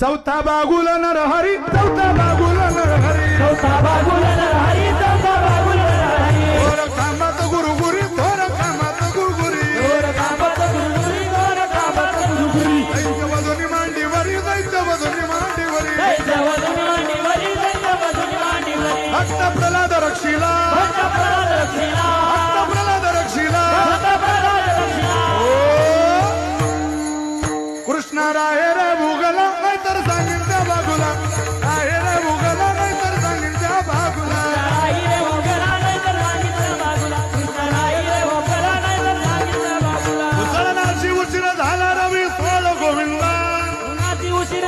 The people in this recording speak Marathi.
चौथा बागुला नरहरी, चौथा बागुला नरहरी, चौथा बागुला नरहरी, चौथा बागुला नरहरी. थोर कामात गुरुगुरी, थोर कामात गुरुगुरी, थोर कामात गुरुगुरी, थोर कामात गुरुगुरी. दैत्य वधुनी मांडीवरी, दैत्य वधुनी मांडीवरी, दैत्य वधुनी मांडीवरी, दैत्य वधुनी मांडीवरी. भक्त प्रल्हाद रक्षिला, भक्त प्रल्हाद रक्षिला, भक्त प्रल्हाद रक्षिला. भक्त प्रल्हाद रक्षिला. कृष्णा राहे रे भुगला, नाहीतर सांगीन त्या बागुला. राहे रे भुगला, नाहीतर सांगीन त्या बागुला. राई रे भोगला, नाहीतर सांगितलं बागुला. कृष्ण राई रे भोगला, नाहीतर सांगितलं बागुला. उसळणाची उशीर झाला रवी सोड गोविंदा. उन्हाची उशीर